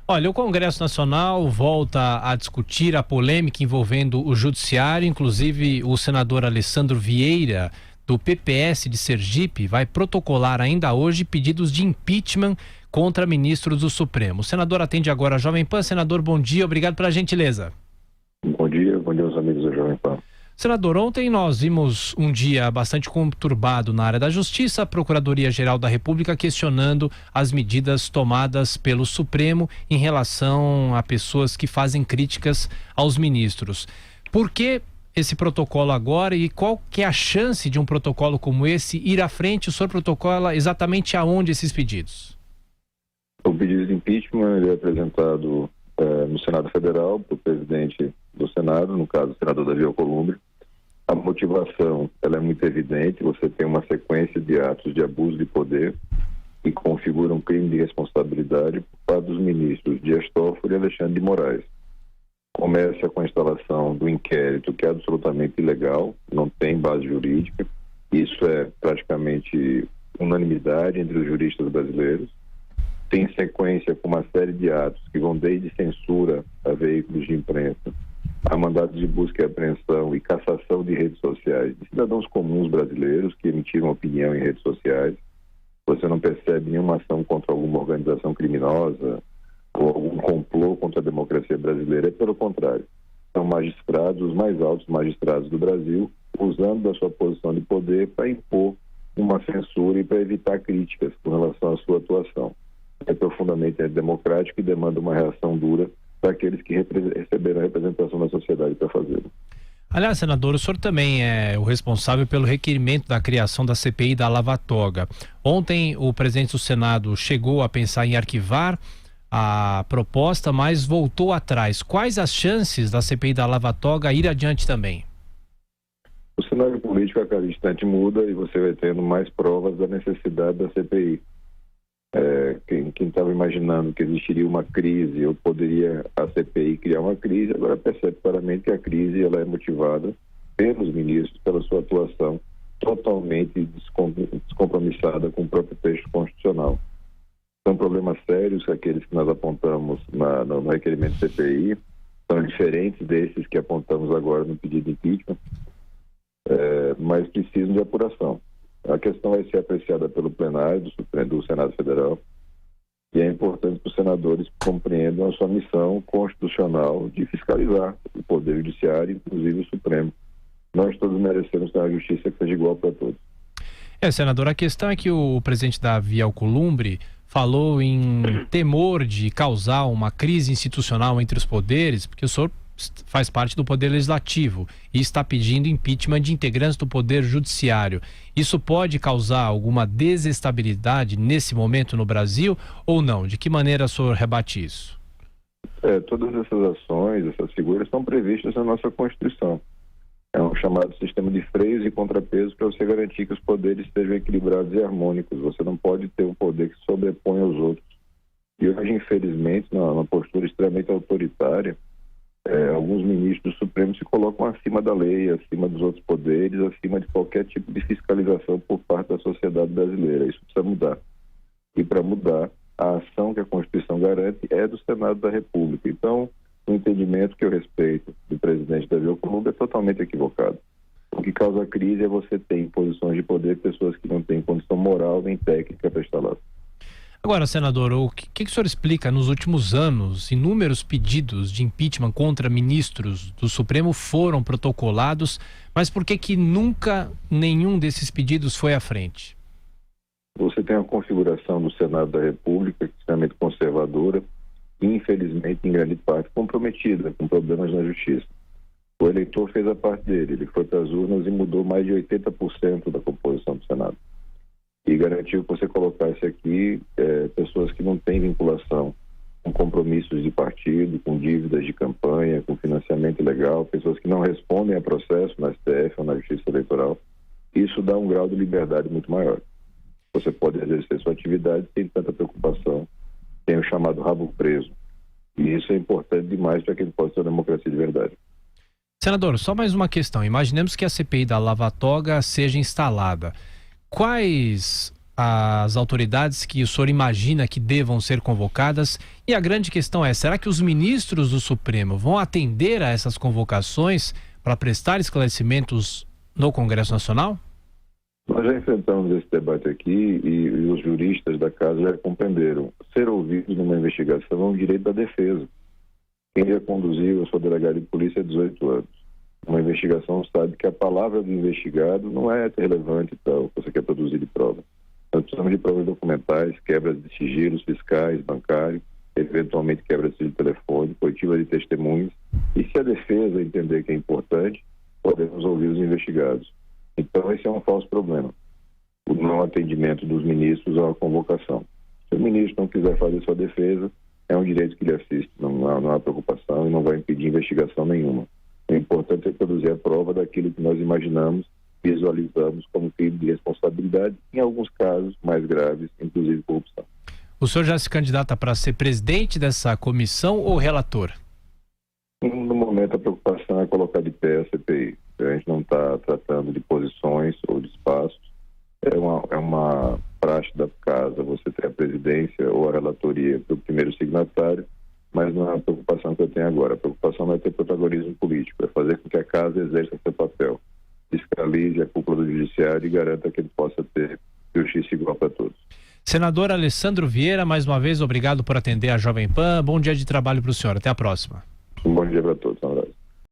Olha, o Congresso Nacional volta a discutir a polêmica envolvendo o Judiciário, inclusive o senador Alessandro Vieira, do PPS de Sergipe, vai protocolar ainda hoje pedidos de impeachment contra ministros do Supremo. O senador atende agora a Jovem Pan. Senador, bom dia, obrigado pela gentileza. Bom dia aos amigos da Jovem Pan. Senador, ontem nós vimos um dia bastante conturbado na área da Justiça, a Procuradoria-Geral da República questionando as medidas tomadas pelo Supremo em relação a pessoas que fazem críticas aos ministros. Por que esse protocolo agora e qual que é a chance de um protocolo como esse ir à frente? O senhor protocola exatamente aonde esses pedidos? O pedido de impeachment ele é apresentado no Senado Federal para o presidente do Senado, no caso o senador Davi Alcolumbre. A motivação ela é muito evidente. Você tem uma sequência de atos de abuso de poder que configuram um crime de responsabilidade por parte dos ministros Dias Toffoli e Alexandre de Moraes. Começa com a instalação do inquérito, que é absolutamente ilegal, não tem base jurídica. Isso é praticamente unanimidade entre os juristas brasileiros. Tem sequência com uma série de atos que vão desde censura a veículos de imprensa, a mandados de busca e apreensão e cassação de redes sociais de cidadãos comuns brasileiros que emitiram opinião em redes sociais. Você não percebe nenhuma ação contra alguma organização criminosa ou algum complô contra a democracia brasileira. Pelo contrário, são magistrados, os mais altos magistrados do Brasil, usando da sua posição de poder para impor uma censura e para evitar críticas com relação à sua atuação. É profundamente antidemocrático e demanda uma reação dura daqueles que receberam a representação da sociedade para fazê-lo. Aliás, senador, o senhor também é o responsável pelo requerimento da criação da CPI da Lava Toga. Ontem o presidente do Senado chegou a pensar em arquivar a proposta, mas voltou atrás. Quais as chances da CPI da Lava Toga ir adiante também? O cenário político a cada instante muda e você vai tendo mais provas da necessidade da CPI. Quem estava imaginando que existiria uma crise ou poderia a CPI criar uma crise, agora percebe claramente que a crise ela é motivada pelos ministros, pela sua atuação totalmente descompromissada com o próprio texto constitucional. São problemas sérios aqueles que nós apontamos no requerimento de CPI, são diferentes desses que apontamos agora no pedido de impeachment, mas precisam de apuração. A questão vai ser apreciada pelo plenário do Senado Federal e é importante que os senadores compreendam a sua missão constitucional de fiscalizar o Poder Judiciário, inclusive o Supremo. Nós todos merecemos ter uma justiça que seja igual para todos. Senador, a questão é que o presidente Davi Alcolumbre falou em temor de causar uma crise institucional entre os poderes, porque o senhor faz parte do Poder Legislativo e está pedindo impeachment de integrantes do Poder Judiciário. Isso pode causar alguma desestabilidade nesse momento no Brasil ou não? De que maneira o senhor rebate isso? Todas essas ações, essas figuras estão previstas na nossa Constituição. É um chamado sistema de freios e contrapesos para você garantir que os poderes estejam equilibrados e harmônicos. Você não pode ter um poder que se sobrepõe aos outros. E hoje, infelizmente, numa postura extremamente autoritária, alguns ministros do Supremo se colocam acima da lei, acima dos outros poderes, acima de qualquer tipo de fiscalização por parte da sociedade brasileira. Isso precisa mudar. E para mudar, a ação que a Constituição garante é do Senado da República. Então, o entendimento que eu respeito do presidente Davi Alcolumbre é totalmente equivocado. O que causa crise é você ter em posições de poder pessoas que não têm condição moral nem técnica para estar lá. Agora, senador, o que o senhor explica? Nos últimos anos, inúmeros pedidos de impeachment contra ministros do Supremo foram protocolados, mas por que nunca nenhum desses pedidos foi à frente? Você tem uma configuração do Senado da República extremamente conservadora e, infelizmente, em grande parte, comprometida com problemas na justiça. O eleitor fez a parte dele, ele foi para as urnas e mudou mais de 80% da composição do Senado. E garantiu que você colocasse aqui pessoas que não têm vinculação com compromissos de partido, com dívidas de campanha, com financiamento ilegal, pessoas que não respondem a processo na STF ou na Justiça Eleitoral. Isso dá um grau de liberdade muito maior. Você pode exercer sua atividade sem tanta preocupação, tem o chamado rabo preso. E isso é importante demais para que ele possa ter uma democracia de verdade. Senador, só mais uma questão. Imaginemos que a CPI da Lava Toga seja instalada. Quais as autoridades que o senhor imagina que devam ser convocadas? E a grande questão é, será que os ministros do Supremo vão atender a essas convocações para prestar esclarecimentos no Congresso Nacional? Nós já enfrentamos esse debate aqui e os juristas da casa já compreenderam. Ser ouvidos numa investigação é um direito da defesa. Quem já conduziu, eu sou delegado de polícia há 18 anos. Uma investigação sabe que a palavra do investigado não é relevante e tal, você quer produzir de prova. Nós precisamos de provas documentais, quebras de sigilos fiscais, bancários, eventualmente quebra de sigilo telefônico, coitiva de testemunhas. E se a defesa entender que é importante, podemos ouvir os investigados. Então, esse é um falso problema. O não atendimento dos ministros à convocação. Se o ministro não quiser fazer sua defesa, é um direito que lhe assiste. Não há preocupação e não vai impedir investigação nenhuma. O importante é produzir a prova daquilo que nós imaginamos, visualizamos como crime de responsabilidade, em alguns casos mais graves, inclusive corrupção. O senhor já se candidata para ser presidente dessa comissão ou relator? No momento, a preocupação é colocar de pé a CPI. A gente não está tratando de posições ou de espaços. É uma praxe da casa você ter a presidência ou a relatoria do primeiro signatário, mas não é a preocupação que eu tenho agora. A preocupação não é ter protagonismo político, é fazer com que a casa exerça seu papel, fiscalize a cúpula do judiciário e garanta que ele possa ter justiça igual para todos. Senador Alessandro Vieira, mais uma vez, obrigado por atender a Jovem Pan. Bom dia de trabalho para o senhor. Até a próxima. Um bom dia para todos.